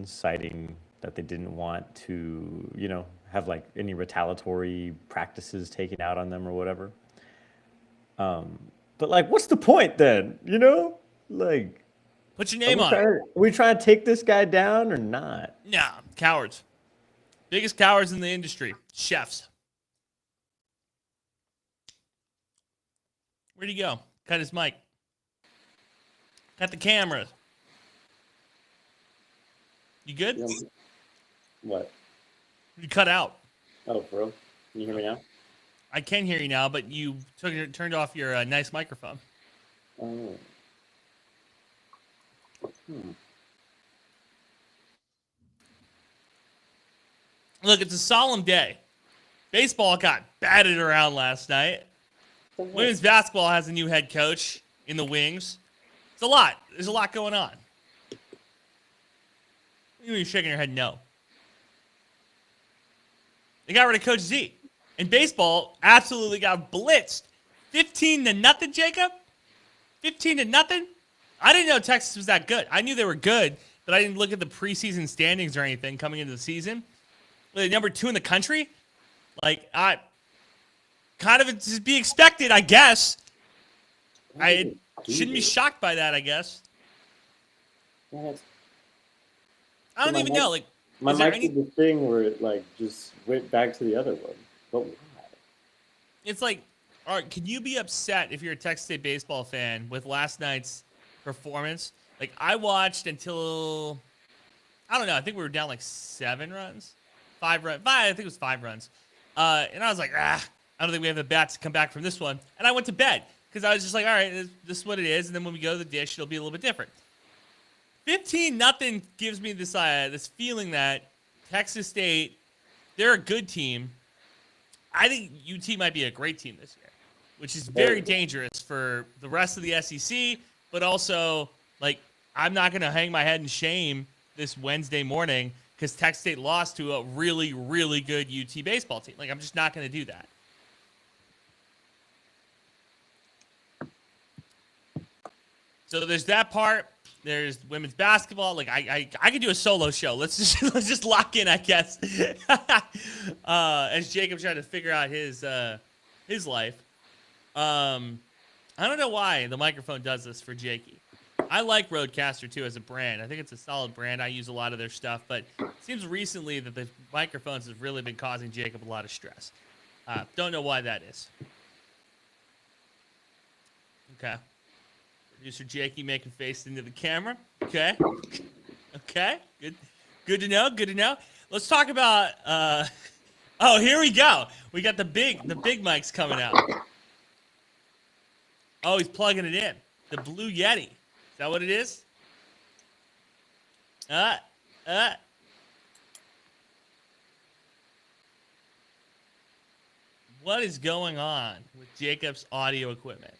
citing that they didn't want to, have like any retaliatory practices taken out on them or whatever. But like, what's the point then? Like, Put your name on it. are we trying to take this guy down or not? Nah, cowards. Biggest cowards in the industry. Chefs. Where'd he go? Cut his mic. Cut the cameras. You good? What? You cut out. Oh, bro. Can you hear me now? I can hear you now, but you turned off your nice microphone. Oh. Look, it's a solemn day. Baseball got batted around last night. Women's basketball has a new head coach in the wings. It's a lot. There's a lot going on. You're shaking your head no. They got rid of Coach Z. And baseball absolutely got blitzed. 15-0, Jacob? 15-0? I didn't know Texas was that good. I knew they were good, but I didn't look at the preseason standings or anything coming into the season. Were they number 2 in the country? Like, I kind of to be expected, I guess. I shouldn't be shocked by that, I guess. What? I don't even know. Like, my mic did the thing where it like just went back to the other one. But why? It's like, all right, can you be upset if you're a Texas State baseball fan with last night's performance? Like, I watched until, I don't know, I think we were down like 7 runs. 5 runs. I think it was 5 runs. And I was like, I don't think we have the bats to come back from this one. And I went to bed because I was just like, all right, this is what it is. And then when we go to the dish, it'll be a little bit different. 15-0 gives me this feeling that Texas State, they're a good team. I think UT might be a great team this year, which is very dangerous for the rest of the SEC. But also, like, I'm not going to hang my head in shame this Wednesday morning because Texas State lost to a really, really good UT baseball team. Like, I'm just not going to do that. So there's that part. There's women's basketball. Like, I could do a solo show. Let's just lock in, I guess. As Jacob tried to figure out his life. I don't know why the microphone does this for Jakey. I like Rodecaster too as a brand. I think it's a solid brand. I use a lot of their stuff, but it seems recently that the microphones have really been causing Jacob a lot of stress. Don't know why that is. Okay. Producer Jakey making face into the camera. Okay. Okay. Good to know. Good to know. Let's talk about oh, here we go. We got the big mics coming out. Oh, he's plugging it in. The Blue Yeti. Is that what it is? What is going on with Jacob's audio equipment?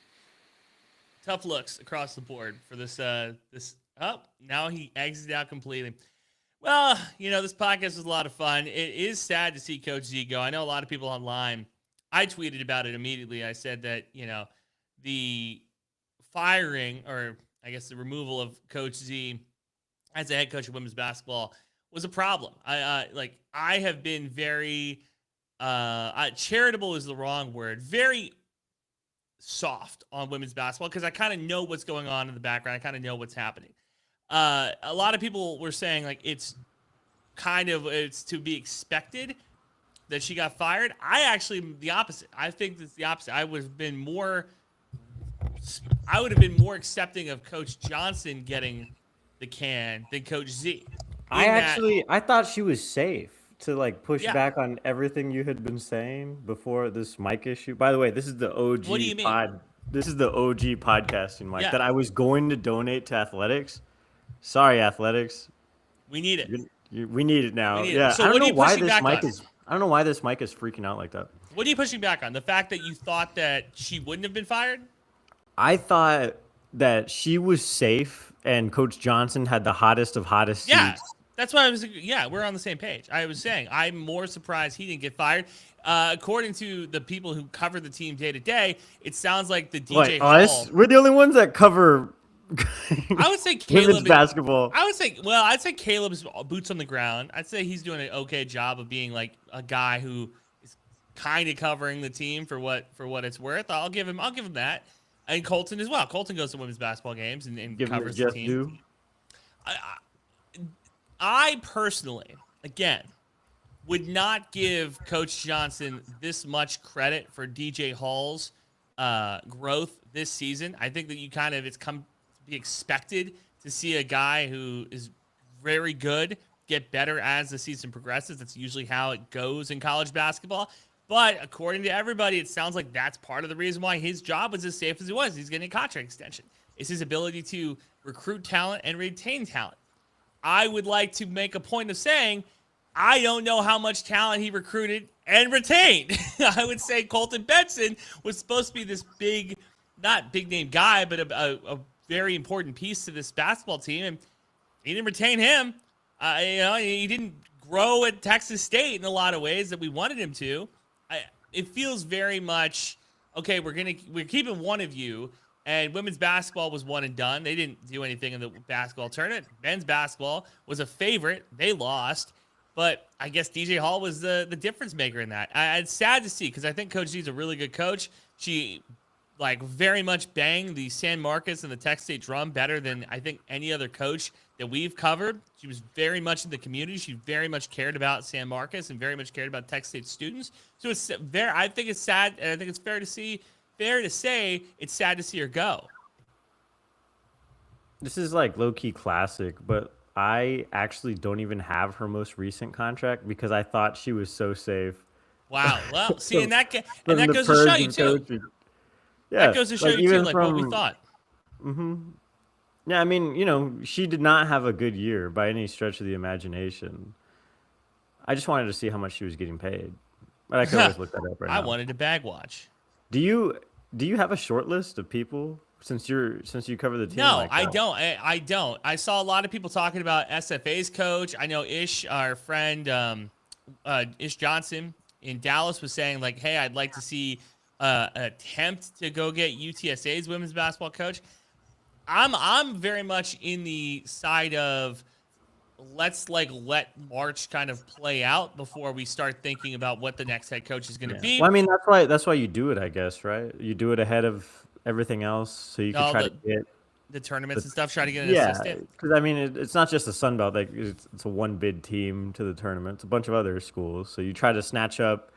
Tough looks across the board for this. Now he exited out completely. Well, this podcast was a lot of fun. It is sad to see Coach Z go. I know a lot of people online. I tweeted about it immediately. I said that, the firing, or I guess the removal of Coach Z as a head coach of women's basketball was a problem. I have been very charitable is the wrong word. Very soft on women's basketball because I kind of know what's going on in the background. I kind of know what's happening. A lot of people were saying like it's to be expected that she got fired. I actually am the opposite. I think it's the opposite. I would have been more accepting of Coach Johnson getting the can than Coach Z. I thought she was safe to like push back on everything you had been saying before this mic issue. By the way, this is the OG What do you mean? This is the OG podcasting mic that I was going to donate to athletics. Sorry, athletics. We need it. We need it now. So I don't what are know you why pushing this back mic on? I don't know why this mic is freaking out like that. What are you pushing back on? The fact that you thought that she wouldn't have been fired? I thought that she was safe and Coach Johnson had the hottest of hottest seats. That's why we're on the same page. I was saying I'm more surprised he didn't get fired. According to the people who cover the team day to day, it sounds like the DJ Hall. We're the only ones that cover I would say women's Caleb. basketball. I'd say Caleb's boots on the ground. I'd say he's doing an okay job of being like a guy who is kind of covering the team for what it's worth. I'll give him that. And Colton as well. Colton goes to women's basketball games and Give him covers the the just team. due. I personally, again, would not give Coach Johnson this much credit for DJ Hall's growth this season. I think that it's come to be expected to see a guy who is very good get better as the season progresses. That's usually how it goes in college basketball. But according to everybody, it sounds like that's part of the reason why his job was as safe as it was. He's getting a contract extension. It's his ability to recruit talent and retain talent. I would like to make a point of saying I don't know how much talent he recruited and retained. I would say Colton Benson was supposed to be this big, not big name guy, but a very important piece to this basketball team, and he didn't retain him. He didn't grow at Texas State in a lot of ways that we wanted him to. It feels very much okay. We're keeping one of you. And women's basketball was one and done. They didn't do anything in the basketball tournament. Men's basketball was a favorite. They lost. But I guess DJ Hall was the difference maker in that. It's sad to see because I think Coach Z's a really good coach. She very much banged the San Marcos and the Texas State drum better than I think any other coach that we've covered. She was very much in the community. She very much cared about San Marcos and very much cared about Texas State students. So I think it's sad, and I think it's fair to say it's sad to see her go. This is like low-key classic, but I actually don't even have her most recent contract because I thought she was so safe. Wow. Well, see, and that From the goes to show you Persian too. coaching. Yeah, That goes to show you too, like what we thought. Yeah, I mean, she did not have a good year by any stretch of the imagination. I just wanted to see how much she was getting paid, but I could always look that up right now. I wanted to bag watch. Do you have a short list of people since you cover the team? No, like I that? don't. I don't. I saw a lot of people talking about SFA's coach. I know Ish, our friend Ish Johnson in Dallas, was saying like, "Hey, I'd like to see an attempt to go get UTSA's women's basketball coach." I'm very much in the side of let's let March kind of play out before we start thinking about what the next head coach is going to be. Well, I mean, that's why you do it, I guess, right? You do it ahead of everything else, so you can try to get the tournaments and stuff. Try to get an assistant. Because I mean, it's not just the Sun Belt. Like it's a one bid team to the tournament. It's a bunch of other schools, so you try to snatch up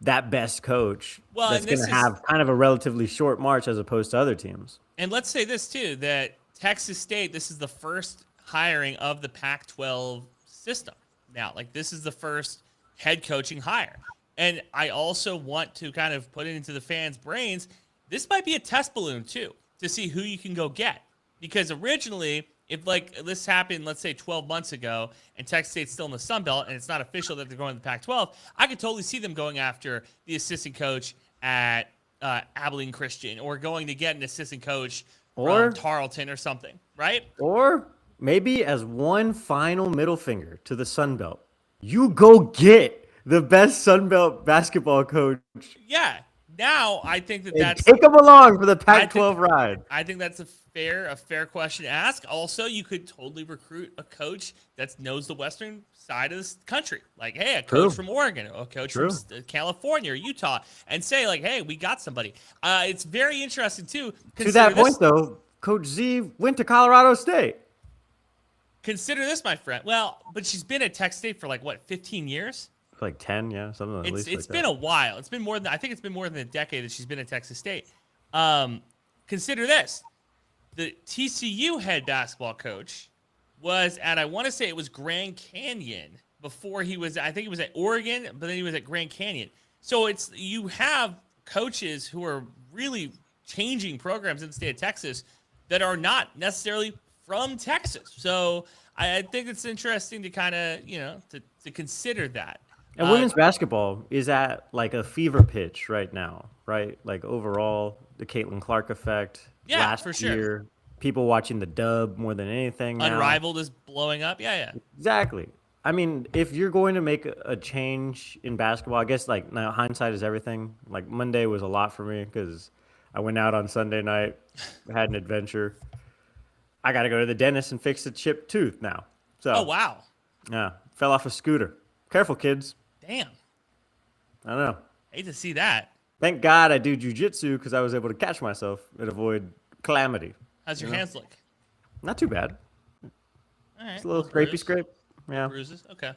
that best coach that's going to have kind of a relatively short march as opposed to other teams. And let's say this too, that Texas State, this is the first hiring of the Pac-12 system. Now, like this is the first head coaching hire. And I also want to kind of put it into the fans' brains. This might be a test balloon too, to see who you can go get. Because originally, if like this happened, let's say 12 months ago, and Texas State's still in the Sun Belt, and it's not official that they're going to the Pac-12, I could totally see them going after the assistant coach at Abilene Christian, or going to get an assistant coach from Tarleton or something, right? Or maybe as one final middle finger to the Sun Belt, you go get the best Sun Belt basketball coach. Yeah. Now I think that's take them along for the Pac-12 ride. I think that's a fair question to ask. Also, you could totally recruit a coach that knows the western side of the country. Like, hey, a coach from Oregon, or a coach from California or Utah, and say like, hey, we got somebody. It's very interesting too. To that point, though, Coach Z went to Colorado State. Consider this, my friend. Well, but she's been at Tech State for like what, 15 years? Like 10, yeah, something at least. It's been a while. It's been more than, I think it's been more than a decade that she's been at Texas State. Consider this: the TCU head basketball coach was at, I want to say it was Grand Canyon before he was. I think he was at Oregon, but then he was at Grand Canyon. So you have coaches who are really changing programs in the state of Texas that are not necessarily from Texas. So I think it's interesting to kind of to consider that. And women's basketball is at like a fever pitch right now, right? Like overall, the Caitlin Clark effect. Yeah, last for sure. year, people watching the dub more than anything. Unrivaled is blowing up. Yeah. Exactly. I mean, if you're going to make a change in basketball, I guess like now hindsight is everything. Like Monday was a lot for me because I went out on Sunday night, had an adventure. I got to go to the dentist and fix a chipped tooth now. So, oh wow, yeah, fell off a scooter. Careful, kids. damn, I don't know. hate to see that. Thank God I do jujitsu because I was able to catch myself and avoid calamity. How's your hands look? Not too bad. All right, It's a little scrapey bruise. scrape. Yeah. Bruises. Okay.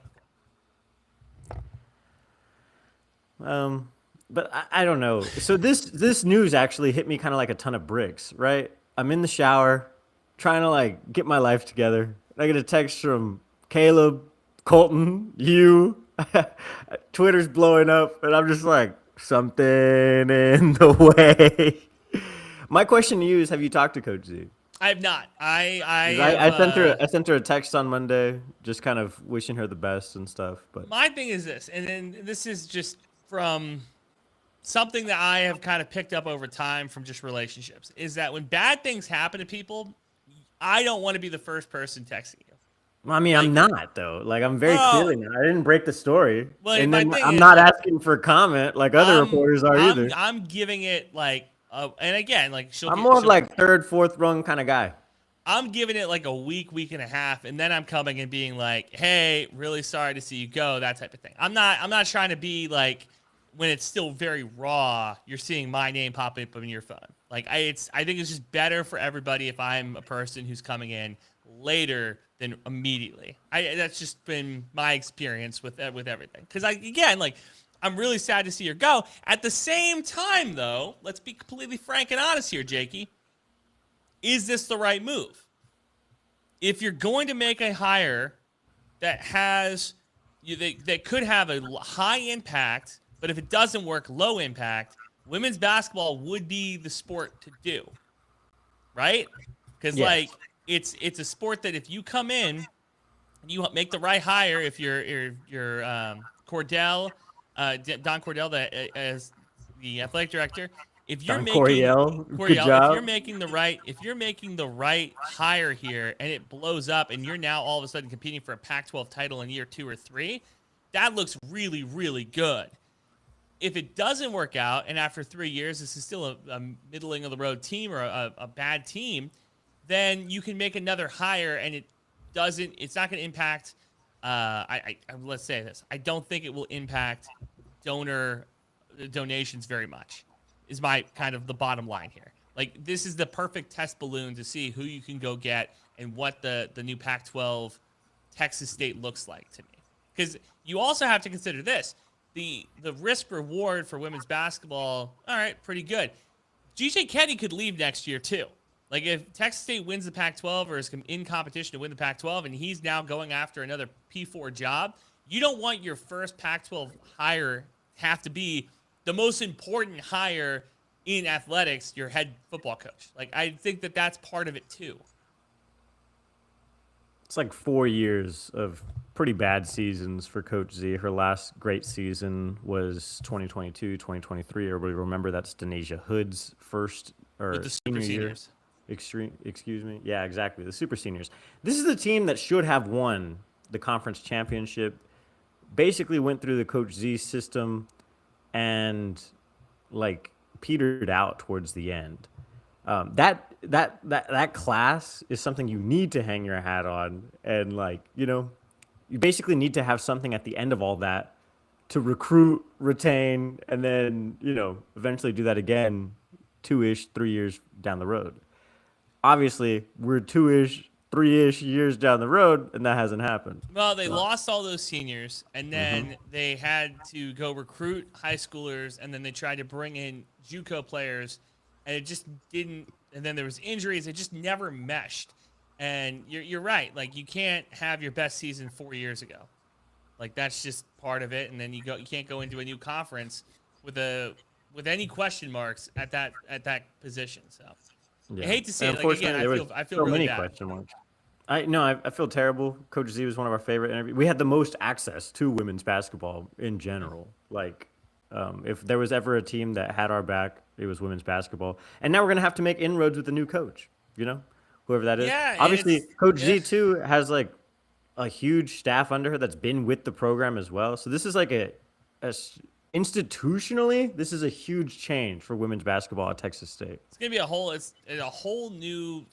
But I don't know. So this news actually hit me kind of like a ton of bricks, right? I'm in the shower, trying to like get my life together. I get a text from Caleb, Colton, you. Twitter's blowing up, and I'm just like, something in the way. My question to you is, have you talked to Coach Z? I have not. I sent her a text on Monday, just kind of wishing her the best and stuff. But My thing is this, and then this is just from something that I have kind of picked up over time from just relationships, is that when bad things happen to people, I don't want to be the first person texting you. I mean, I'm not though. Like, I'm very clearly not. I didn't break the story, and then I'm not asking for comment like other reporters are either. I'm giving it like, and again, like I'm more of like third, fourth rung kind of guy. I'm giving it like a week and a half, and then I'm coming and being like, "Hey, really sorry to see you go," that type of thing. I'm not trying to be like, when it's still very raw, you're seeing my name pop up on your phone. Like I think it's just better for everybody if I'm a person who's coming in later than immediately. That's just been my experience with everything. Because I'm really sad to see her go. At the same time, though, let's be completely frank and honest here, Jakey. Is this the right move? If you're going to make a hire that that could have a high impact, but if it doesn't work, low impact, women's basketball would be the sport to do, right? Because it's a sport that if you come in, you make the right hire. If you're Cordell, Don Cordell, as the athletic director, if you're Coriel, good job. if you're making the right hire here and it blows up and you're now all of a sudden competing for a Pac-12 title in year 2 or 3, that looks really, really good. If it doesn't work out and after 3 years this is still a middling of the road team or a bad team, then you can make another hire and it's not going to impact. Let's say this. I don't think it will impact donations very much. Is my kind of the bottom line here. Like, this is the perfect test balloon to see who you can go get and what the new Pac-12 Texas State looks like to me. Because you also have to consider this. The risk reward for women's basketball, all right, pretty good. GJ Kenny could leave next year too. Like, if Texas State wins the Pac-12 or is in competition to win the Pac-12 and he's now going after another P4 job, you don't want your first Pac-12 hire have to be the most important hire in athletics, your head football coach. Like, I think that's part of it too. It's like 4 years of pretty bad seasons for Coach Z. Her last great season was 2022, 2023. Everybody remember that's Denasia Hood's first or with the super seniors. Excuse me. Yeah, exactly. The super seniors. This is the team that should have won the conference championship. Basically went through the Coach Z system and like petered out towards the end. That class is something you need to hang your hat on, and like, you basically need to have something at the end of all that to recruit, retain, and then eventually do that again 2-ish, 3 years down the road. Obviously, we're 2-ish, 3-ish years down the road, and that hasn't happened. Well, they lost all those seniors, and then they had to go recruit high schoolers, and then they tried to bring in JUCO players, and it just didn't. And then there was injuries; it just never meshed. And you're right. Like, you can't have your best season 4 years ago. Like, that's just part of it. And then you can't go into a new conference with any question marks at that position. So. Yeah. I hate to see it. Like, again, I feel so really many bad. Question marks. I feel terrible. Coach Z was one of our favorite interviews. We had the most access to women's basketball in general. Like, if there was ever a team that had our back, it was women's basketball. And now we're gonna have to make inroads with the new coach. Whoever that is. Yeah. Obviously, Coach Z too has like a huge staff under her that's been with the program as well. So this is like institutionally, this is a huge change for women's basketball at Texas State. It's gonna be a whole new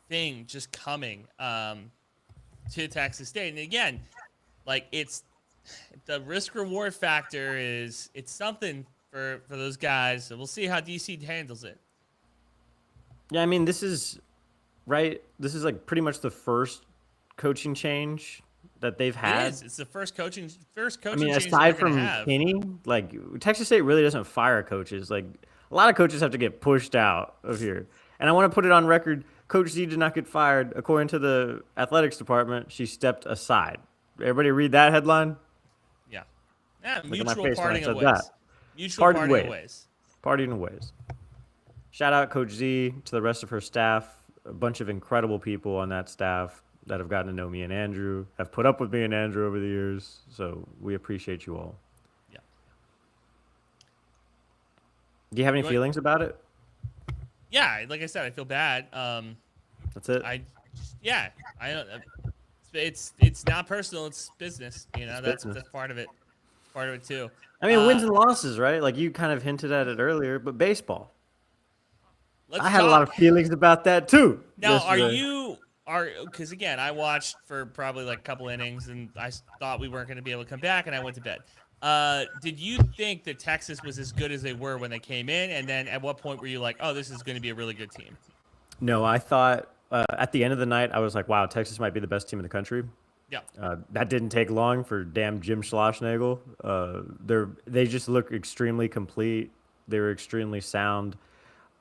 thing just coming to Texas State. And again, like it's the risk reward factor it's something for those guys. So we'll see how DC handles it. Yeah, I mean, this is right. This is like pretty much the first coaching change that they've had. It is. It's the first coaching. I mean, change aside from Kenny, like Texas State really doesn't fire coaches. Like a lot of coaches have to get pushed out of here. And I want to put it on record: Coach Z did not get fired. According to the athletics department, she stepped aside. Everybody read that headline? Yeah. Yeah. Look at my Mutual face when I parting said of ways. that. Mutual parting of ways. Parting of ways. Shout out Coach Z to the rest of her staff. A bunch of incredible people on that staff that have gotten to know me and Andrew, have put up with me and Andrew over the years. So we appreciate you all. Yeah. Do you have any feelings about it? Yeah, like I said, I feel bad. That's it. I don't. It's not personal. It's business. You know, that's part of it. Part of it too. I mean, wins and losses, right? Like you kind of hinted at it earlier, but baseball. I had a lot of feelings about that too. Now, because again, I watched for probably like a couple innings, and I thought we weren't going to be able to come back, and I went to bed. Did you think that Texas was as good as they were when they came in? And then at what point were you like, oh, this is going to be a really good team? No, I thought at the end of the night, I was like, wow, Texas might be the best team in the country. Yeah. That didn't take long for damn Jim Schlossnagle. They just look extremely complete. They were extremely sound.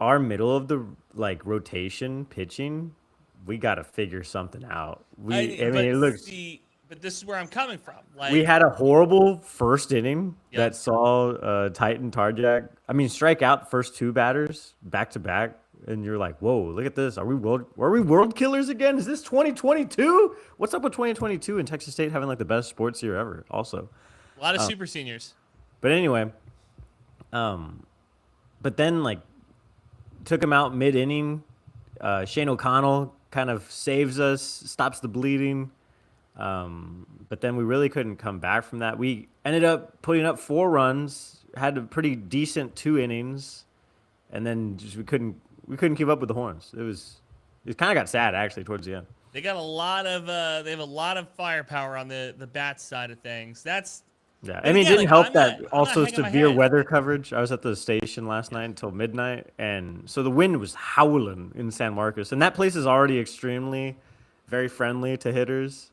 Our middle of the rotation pitching, we got to figure something out. It looks. But this is where I'm coming from. Like, we had a horrible first inning that saw Titan Tarjak. Strike out the first two batters back to back, and you're like, "Whoa, look at this! Are we world killers again? Is this 2022? What's up with 2022 and Texas State having like the best sports year ever?" Also, a lot of super seniors. But anyway, but then took him out mid inning. Shane O'Connell kind of saves us, stops the bleeding. But then we really couldn't come back from that. We ended up putting up 4 runs, had a pretty decent 2 innings, and then we couldn't keep up with the Horns. It kind of got sad actually towards the end. They got they have a lot of firepower on the bat side of things. Yeah, it didn't help that also severe weather coverage. I was at the station last night until midnight, and so the wind was howling in San Marcos, and that place is already extremely very friendly to hitters.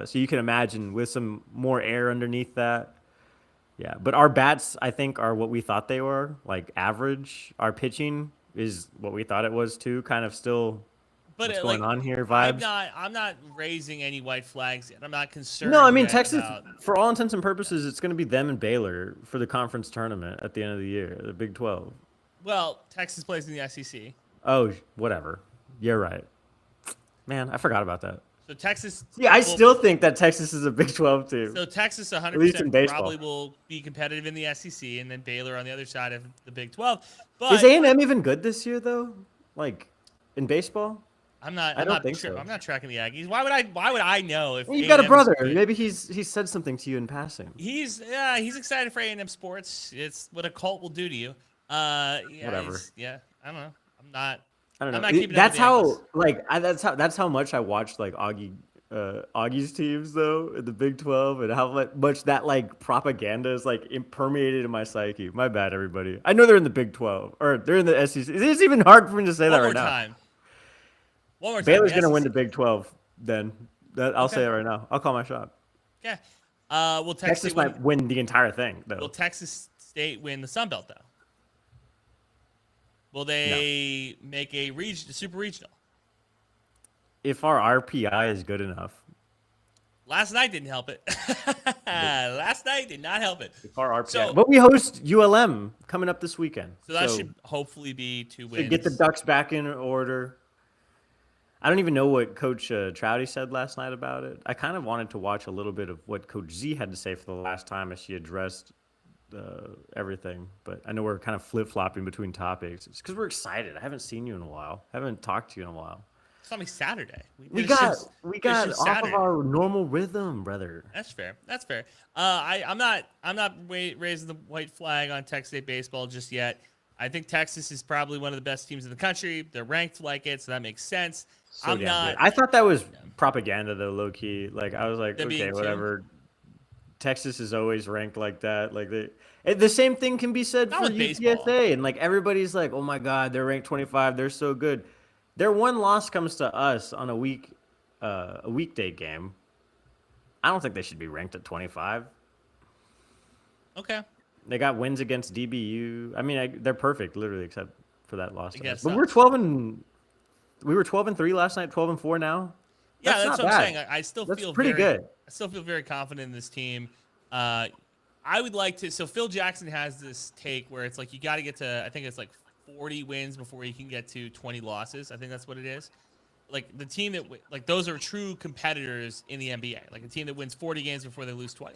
So you can imagine with some more air underneath that. Yeah, but our bats, I think, are what we thought they were, like average. Our pitching is what we thought it was too, kind of still what's going on here vibes. I'm not raising any white flags yet. I'm not concerned. No, Texas, for all intents and purposes, it's going to be them and Baylor for the conference tournament at the end of the year, the Big 12. Well, Texas plays in the SEC. Oh, whatever. You're right. Man, I forgot about that. So Texas. Yeah, I still think that Texas is a Big 12 team. So Texas 100% probably will be competitive in the SEC, and then Baylor on the other side of the Big 12. But is A&M even good this year though? Like in baseball? I don't think so. I'm not tracking the Aggies. Why would I know if you got a brother? Maybe he said something to you in passing. He's excited for A&M sports. It's what a cult will do to you. Whatever. I don't know. I don't know. I'm not keeping that's how much I watched Augie's teams though in the Big 12, and how much that propaganda is permeated in my psyche. My bad, everybody. I know they're in the Big 12 or they're in the SEC. It's even hard for me to say that right now. One more time. Baylor's gonna win the Big 12. Then I'll say it right now. I'll call my shot. Okay. Will Texas might win the entire thing though. Will Texas State win the Sun Belt though? Will they make a super regional? If our RPI is good enough. Last night didn't help it. Last night did not help it. If our RPI, but we host ULM coming up this weekend. So that should hopefully be 2 wins. To get the Ducks back in order. I don't even know what Coach Trouty said last night about it. I kind of wanted to watch a little bit of what Coach Z had to say for the last time as she addressed everything. But I know we're kind of flip-flopping between topics. It's because we're excited. I haven't seen you in a while. I haven't talked to you in a while. Saw me Saturday. We got off of our normal rhythm, brother. That's fair. I'm not raising the white flag on Texas State baseball just yet. I think Texas is probably one of the best teams in the country. They're ranked like it, so that makes sense. So I'm not. I thought that was propaganda, though, low key. Like, I was like, Them being okay, two? whatever. Texas is always ranked like that. Like, the same thing can be said Not for with baseball. UTSA. And, like, everybody's like, oh my God, they're ranked 25. They're so good. Their one loss comes to us on a weekday game. I don't think they should be ranked at 25. Okay. They got wins against DBU. I mean, they're perfect, literally, except for that loss. I guess But so. we were 12-3 last night. 12-4 now. Yeah, that's not what bad. I'm saying. I still That's feel pretty good. I still feel very confident in this team. I would like to. So Phil Jackson has this take where it's like you got to get to. I think it's like 40 wins before you can get to 20 losses. I think that's what it is. Like the team that like those are true competitors in the NBA. Like a team that wins 40 games before they lose 20.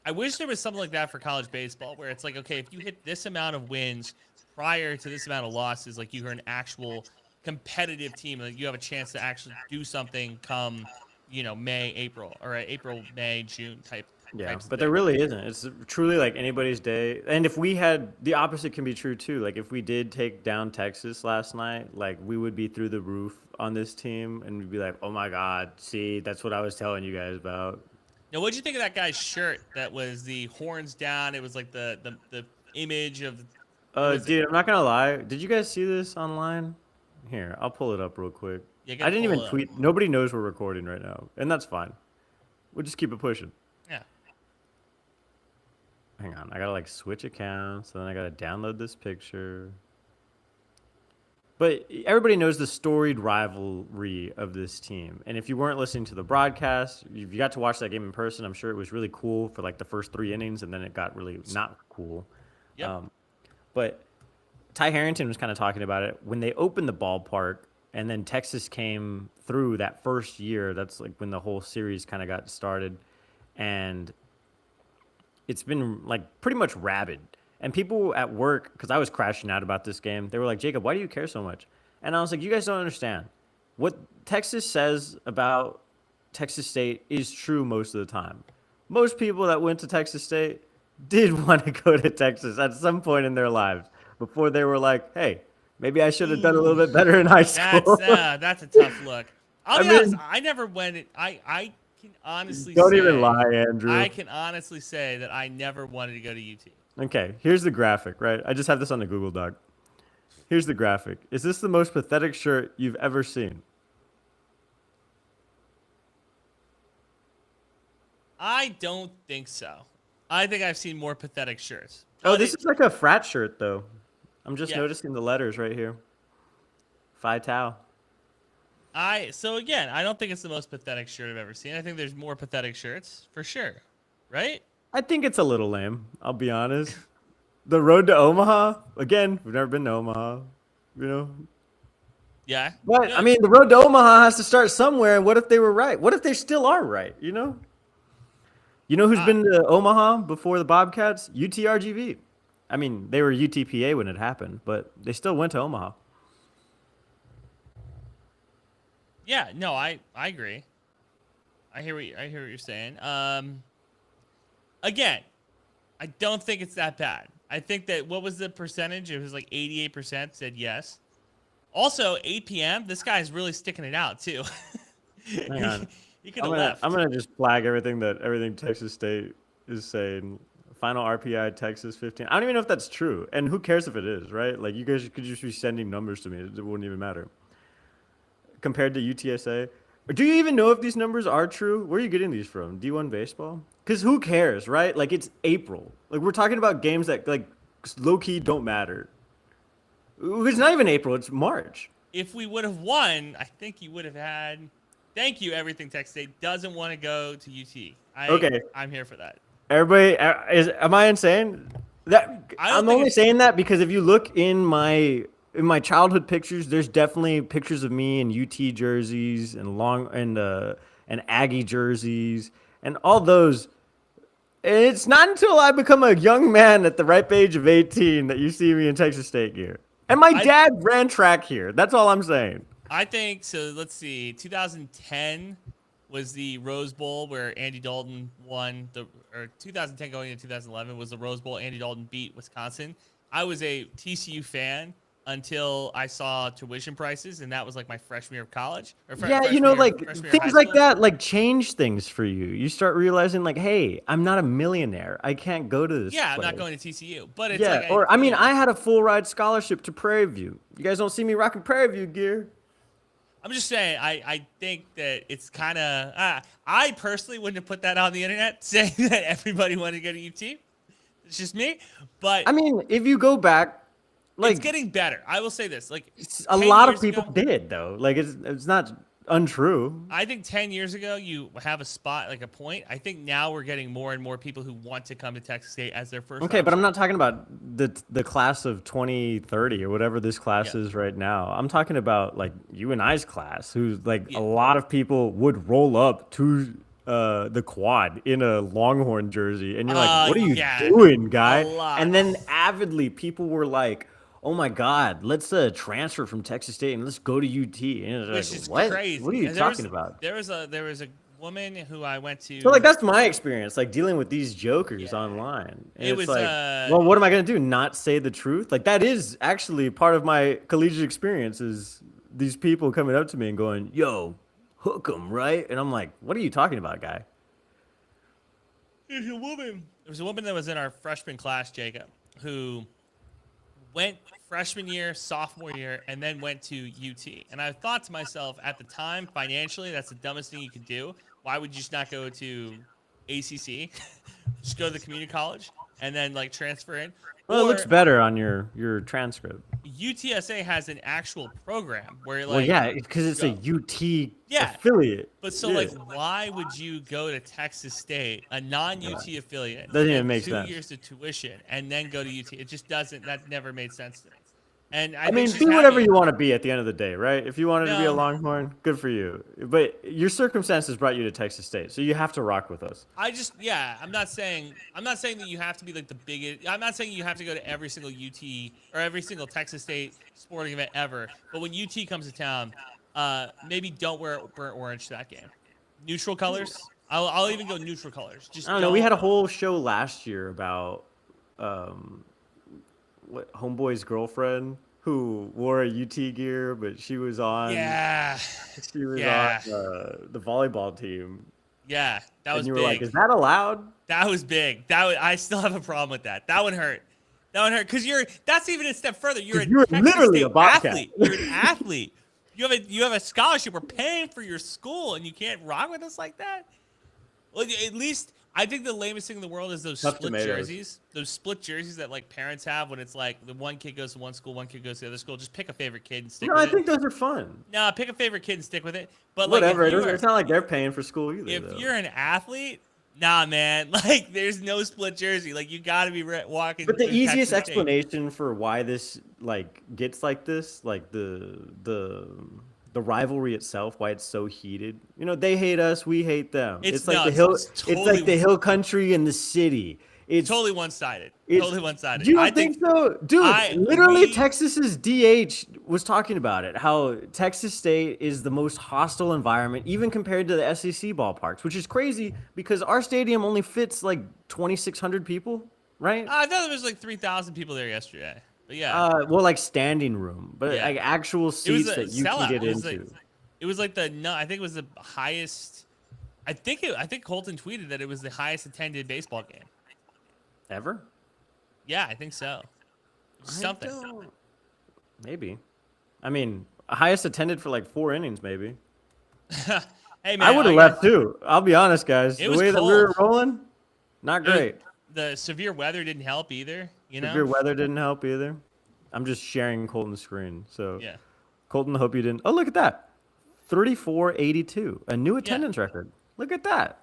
I wish there was something like that for college baseball, where it's like, okay, if you hit this amount of wins prior to this amount of losses, like you're an actual competitive team, like you have a chance to actually do something come, May, April, or April, May, June type. Yeah, but there really isn't. It's truly like anybody's day. And if we had the opposite can be true too. Like if we did take down Texas last night, like we would be through the roof on this team and we'd be like, oh my God, see, that's what I was telling you guys about. Now, what'd you think of that guy's shirt that was the horns down? It was like the image of. Dude, I'm not gonna lie. Did you guys see this online? Here, I'll pull it up real quick. Yeah, I didn't even tweet. Nobody knows we're recording right now, and that's fine. We'll just keep it pushing. Yeah. Hang on, I gotta like switch accounts, and then I gotta download this picture. But everybody knows the storied rivalry of this team. And if you weren't listening to the broadcast, if you got to watch that game in person, I'm sure it was really cool for like the first 3 innings, and then it got really not cool. Yep. But Ty Harrington was kind of talking about it. When they opened the ballpark and then Texas came through that first year, that's like when the whole series kind of got started. And it's been like pretty much rabid. And people at work, because I was crashing out about this game, they were like, Jacob, why do you care so much? And I was like, you guys don't understand. What Texas says about Texas State is true most of the time. Most people that went to Texas State did want to go to Texas at some point in their lives before they were like, hey, maybe I should have done a little bit better in high school. That's a tough look. I'll be honest, I never went. I can honestly don't say, even lie, Andrew. I can honestly say that I never wanted to go to UT. Okay, here's the graphic, right? I just have this on the Google Doc. Here's the graphic. Is this the most pathetic shirt you've ever seen? I don't think so. I think I've seen more pathetic shirts. Oh, this is like a frat shirt, though. I'm just noticing the letters right here. Phi Tau. So again, I don't think it's the most pathetic shirt I've ever seen. I think there's more pathetic shirts for sure, right? I think it's a little lame. I'll be honest. The road to Omaha. Again, we've never been to Omaha. Yeah. But I mean, the road to Omaha has to start somewhere. And what if they were right? What if they still are right? You know who's been to Omaha before the Bobcats? UTRGV. I mean, they were UTPA when it happened, but they still went to Omaha. Yeah, no, I agree. I hear what you're saying. Again, I don't think it's that bad. I think that what was the percentage? It was like 88% said yes. Also, 8 p.m. This guy's really sticking it out too. Hang on. He could have left. I'm gonna just flag everything Texas State is saying. Final RPI Texas 15. I don't even know if that's true, and who cares if it is, right? Like you guys could just be sending numbers to me; it wouldn't even matter. Compared to UTSA, do you even know if these numbers are true? Where are you getting these from? D1 baseball? Because who cares, right? Like it's April. Like we're talking about games that like low key don't matter. It's not even April; it's March. If we would have won, I think you would have had. Thank you, everything. Texas State doesn't want to go to UT. Okay, I'm here for that. Everybody, am I insane? I'm only saying that because if you look in my childhood pictures, there's definitely pictures of me in UT jerseys and Aggie jerseys and all those. And it's not until I become a young man at the ripe age of 18 that you see me in Texas State gear. And my dad ran track here. That's all I'm saying. I think so. Let's see. 2010 was the Rose Bowl where Andy Dalton won or 2010 going into 2011 was the Rose Bowl. Andy Dalton beat Wisconsin. I was a TCU fan until I saw tuition prices, and that was like my freshman year of college. Things like that like change things for you. You start realizing like, hey, I'm not a millionaire. I can't go to this. Yeah, place. I'm not going to TCU, but it's yeah. like, I had a full ride scholarship to Prairie View. You guys don't see me rocking Prairie View gear. I'm just saying, I think that it's kind of. I personally wouldn't have put that on the internet saying that everybody wanted to go to UT. It's just me, but I mean, if you go back. Like, it's getting better. I will say this: like a lot of people did, though. Like it's not untrue. I think 10 years ago you have a spot, like a point. I think now we're getting more and more people who want to come to Texas State as their first. Okay, but I'm not talking about the class of 2030 or whatever this class is right now. I'm talking about like you and I's class, who's like a lot of people would roll up to the quad in a Longhorn jersey, and you're like, what are you doing, guy? And then avidly people were like, oh my God, let's transfer from Texas State and let's go to UT. And which like, is what? crazy. What are you talking about? There was a woman who I went to. So like that's my experience, like dealing with these jokers online. And it's like, well, what am I gonna do? Not say the truth? Like that is actually part of my collegiate experience. Is these people coming up to me and going, "Yo, hook 'em, right?" And I'm like, "What are you talking about, guy?" There's a woman. There was a woman that was in our freshman class, Jacob, who went freshman year, sophomore year, and then went to UT. And I thought to myself at the time, financially, that's the dumbest thing you could do. Why would you just not go to ACC? Just go to the community college and then like transfer in. Well, it looks better on your transcript. UTSA has an actual program where like. Well, yeah, because it's a UT affiliate. But so like, why would you go to Texas State, a non-UT affiliate, doesn't even make sense. 2 years of tuition, and then go to UT? It just doesn't. That never made sense to me. And I mean, be whatever you want to be at the end of the day, right? If you wanted to be a Longhorn, good for you. But your circumstances brought you to Texas State, so you have to rock with us. I'm not saying that you have to be like the biggest. I'm not saying you have to go to every single UT or every single Texas State sporting event ever. But when UT comes to town, maybe don't wear burnt orange to that game. Neutral colors. I'll even go neutral colors. Just I don't know. We had a whole show last year about what Homeboy's girlfriend who wore a UT gear, but she was on on the volleyball team. Yeah, that was big. And you were big. like, is that allowed? That was big. I still have a problem with that. That one hurt. Because that's even a step further. You're literally a Bobcat. Athlete. You're an athlete. You have a scholarship. We're paying for your school, and you can't rock with us like that. Well, at least I think the lamest thing in the world is those split jerseys. Those split jerseys that like parents have when it's like the one kid goes to one school, one kid goes to the other school. Just pick a favorite kid and stick with it. No, I think those are fun. No, pick a favorite kid and stick with it. But whatever. It's not like they're paying for school either. If you're an athlete, nah, man. Like there's no split jersey. Like you got to be walking. But the easiest explanation for why this like gets like this, like the rivalry itself, why it's so heated. You know, they hate us, we hate them. It's like the hill. It's like the hill country and the city. It's totally one-sided. Totally one-sided. You don't think so, dude? Literally, Texas's DH was talking about it. How Texas State is the most hostile environment, even compared to the SEC ballparks, which is crazy because our stadium only fits like 2,600 people, right? I thought there was like 3,000 people there yesterday. But yeah. Well, like standing room, but like actual seats that you can get into. It was like I think it was the highest. I think Colton tweeted that it was the highest attended baseball game ever. Yeah, I think so. Something. Maybe. I mean, highest attended for like 4 innings, maybe. Hey man, I would have left too. I'll be honest, guys. The way that we were rolling, not great. The severe weather didn't help either. Severe weather didn't help either. I'm just sharing Colton's screen. So, yeah. Colton, hope you didn't. Oh, look at that. 3482. A new attendance record. Look at that.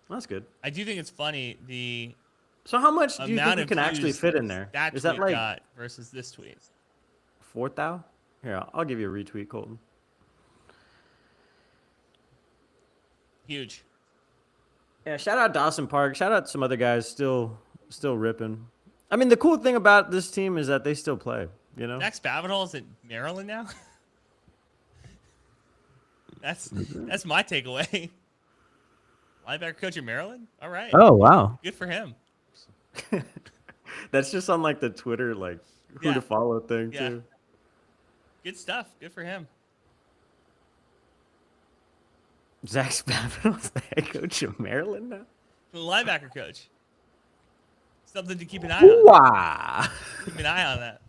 That's good. I do think it's funny So how much do you think we can actually fit in there? Is that like got versus this tweet? 4,000? Here, I'll give you a retweet, Colton. Huge. Yeah, shout out Dawson Park. Shout out some other guys still ripping. I mean, the cool thing about this team is that they still play, you know? Max Bavidal is at Maryland now? That's my takeaway. Linebacker coach at Maryland? All right. Oh, wow. Good for him. That's just on like the Twitter like who to follow thing too. Good stuff. Good for him. Zach Spavital's the head coach of Maryland now. The linebacker coach. Something to keep an eye on. Wow. Keep an eye on that.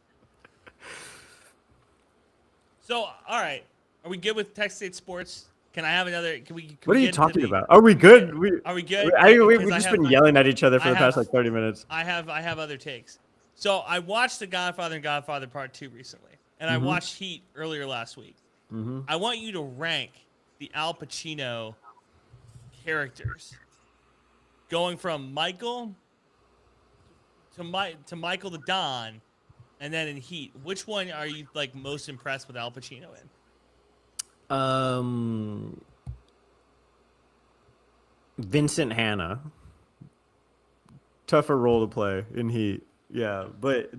So, all right. Are we good with Texas State sports? Can I have another? What are you talking about? Are we good? Are we good? We've just been yelling at each other for the past like 30 minutes. I have other takes. So I watched The Godfather and Godfather Part 2 recently, and I watched Heat earlier last week. I want you to rank the Al Pacino characters, going from Michael to Michael to Don, and then in Heat. Which one are you like most impressed with Al Pacino in? Vincent Hanna. Tougher role to play in Heat. Yeah, but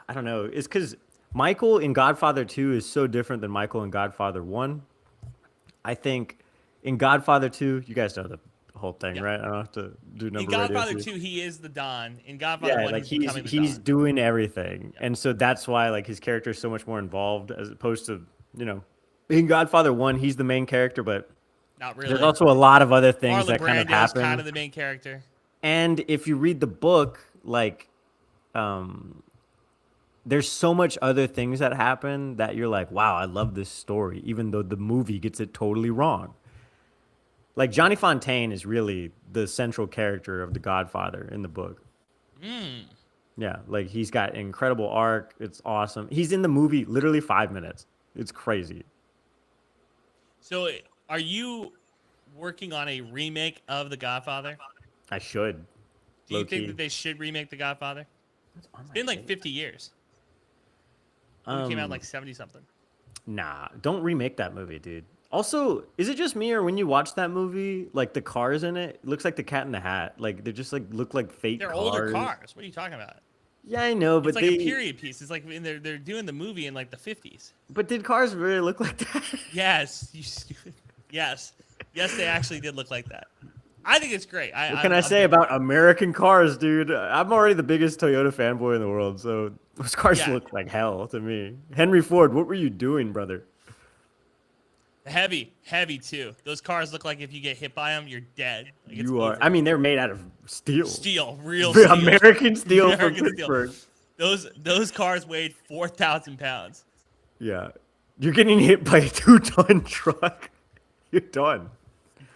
I don't know. It's because Michael in Godfather 2 is so different than Michael in Godfather 1. I think in Godfather 2, you guys know the whole thing, right? I don't have to do number. In Godfather 2, he is the Don. In Godfather 1, like he's doing everything, and so that's why like his character is so much more involved as opposed to in Godfather 1, he's the main character, but not really. There's also a lot of other things that kind of happen. Kind of the main character. And if you read the book, like, there's so much other things that happen that you're like, wow, I love this story, even though the movie gets it totally wrong. Like Johnny Fontaine is really the central character of The Godfather in the book. Yeah, like he's got an incredible arc. It's awesome. He's in the movie literally 5 minutes. It's crazy. So are you working on a remake of The Godfather? I should. Do you think that they should remake The Godfather? It's been like 50 years. It came out like 70-something. Nah, don't remake that movie, dude. Also, is it just me or when you watch that movie, like the cars in it looks like the Cat in the Hat? Like they just like look like fake cars. They're older cars. What are you talking about? Yeah, I know, but it's like a period piece. It's like they're doing the movie in like the 50s. But did cars really look like that? Yes, you stupid. Yes, they actually did look like that. I think it's great. What can I say about American cars, dude? I'm already the biggest Toyota fanboy in the world, so those cars look like hell to me. Henry Ford, what were you doing, brother? Heavy too. Those cars look like if you get hit by them, you're dead. Like you are. I mean, they're made out of steel. Real steel. American steel from Pittsburgh. Those cars weighed 4,000 pounds. Yeah, you're getting hit by a 2-ton truck. You're done.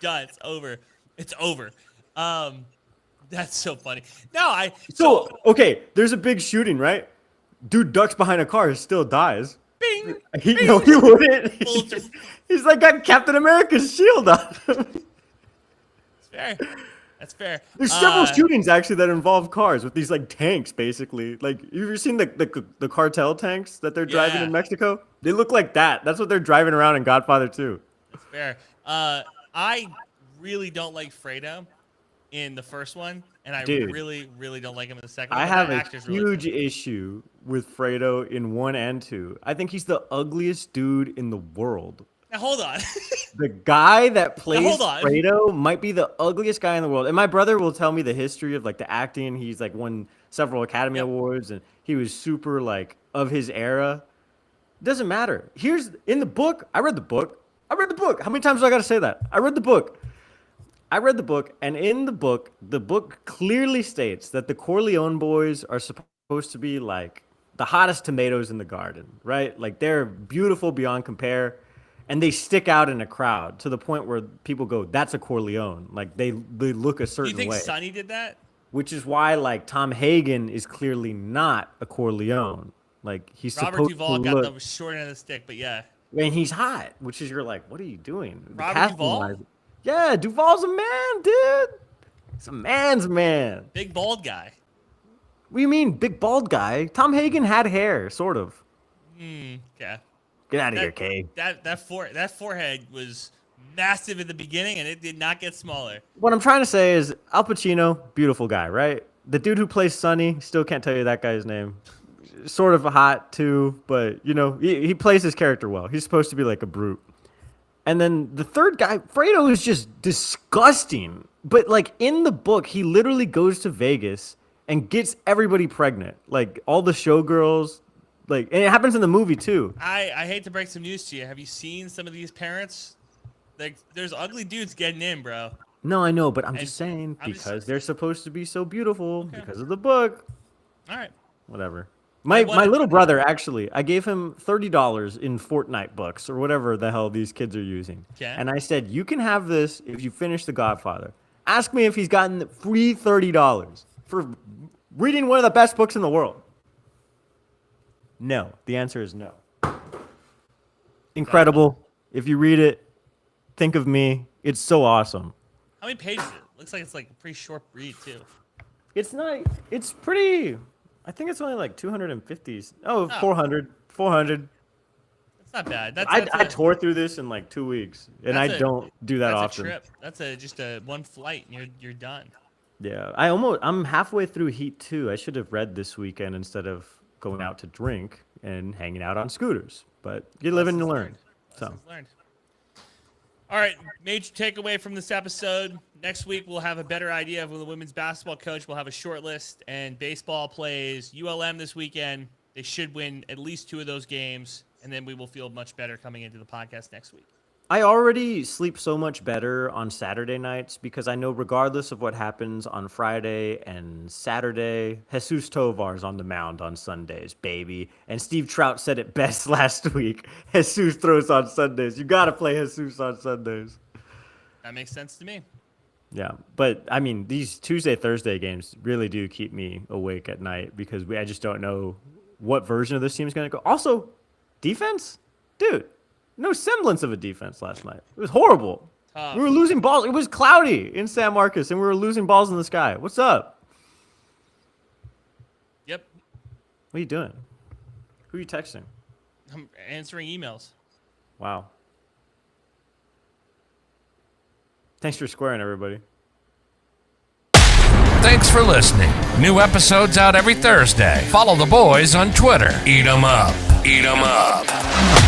Done. It's over. It's over. That's so funny. No, So okay, there's a big shooting, right? Dude ducks behind a car, still dies. Bing. No, he wouldn't. He's like got Captain America's shield on him. It's fair. That's fair. There's several shootings actually that involve cars with these like tanks, basically. Like, you ever seen the cartel tanks that they're driving in Mexico? They look like that. That's what they're driving around in Godfather 2. That's fair. I really don't like Fredo in the first one, and I really, really don't like him in the second one. I have a huge issue with Fredo in 1 and 2. I think he's the ugliest dude in the world. Now, hold on. The guy that plays Fredo might be the ugliest guy in the world. And my brother will tell me the history of like the acting. He's like won several Academy Awards, and he was super like of his era. Doesn't matter. Here's in the book. I read the book. How many times do I got to say that? I read the book. And in the book clearly states that the Corleone boys are supposed to be like the hottest tomatoes in the garden, right? Like they're beautiful beyond compare, and they stick out in a crowd to the point where people go, "That's a Corleone." Like they look a certain way. Do you think Sonny did that? Which is why like Tom Hagen is clearly not a Corleone. Like he's Robert supposed Duvall to got look, the short end of the stick, but yeah. And he's hot, which is you're like, what are you doing? Robert Duvall? Yeah, Duvall's a man, dude. He's a man's man. Big bald guy. What do you mean, big bald guy? Tom Hagen had hair, sort of. Okay. Get out of here, Kay. That forehead was massive at the beginning, and it did not get smaller. What I'm trying to say is Al Pacino, beautiful guy, right? The dude who plays Sonny, still can't tell you that guy's name. Sort of hot, too, but, you know, he plays his character well. He's supposed to be like a brute. And then the third guy, Fredo, is just disgusting. But like in the book, he literally goes to Vegas and gets everybody pregnant. Like all the showgirls, like, and it happens in the movie too. I hate to break some news to you. Have you seen some of these parents? Like, there's ugly dudes getting in, bro. No, I know, but I'm just saying because they're supposed to be so beautiful because of the book. All right. Whatever. My little brother, actually, I gave him $30 in Fortnite books or whatever the hell these kids are using. Okay. And I said, you can have this if you finish The Godfather. Ask me if he's gotten free $30 for reading one of the best books in the world. No. The answer is no. Incredible. If you read it, think of me. It's so awesome. How many pages is it? Looks like it's like a pretty short read, too. It's not. It's pretty. I think it's only like 250. Oh, 400. 400. That's not bad. I tore through this in like 2 weeks, and I don't do that often. That's a trip. That's just a one flight, and you're done. Yeah, I'm halfway through Heat 2. I should have read this weekend instead of going out to drink and hanging out on scooters. But you live and you learn. Lessons learned. All right, major takeaway from this episode. Next week, we'll have a better idea of the women's basketball coach. We'll have a short list, and baseball plays ULM this weekend. They should win at least 2 of those games, and then we will feel much better coming into the podcast next week. I already sleep so much better on Saturday nights because I know regardless of what happens on Friday and Saturday, Jesus Tovar's on the mound on Sundays, baby. And Steve Trout said it best last week. Jesus throws on Sundays. You got to play Jesus on Sundays. That makes sense to me. Yeah, but I mean, these Tuesday, Thursday games really do keep me awake at night because I just don't know what version of this team is going to go. Also, defense? Dude. No semblance of a defense last night. It was horrible. Tough. We were losing balls. It was cloudy in San Marcos, and we were losing balls in the sky. What's up? Yep. What are you doing? Who are you texting? I'm answering emails. Wow. Thanks for squaring, everybody. Thanks for listening. New episodes out every Thursday. Follow the boys on Twitter. Eat 'em up. Eat 'em up.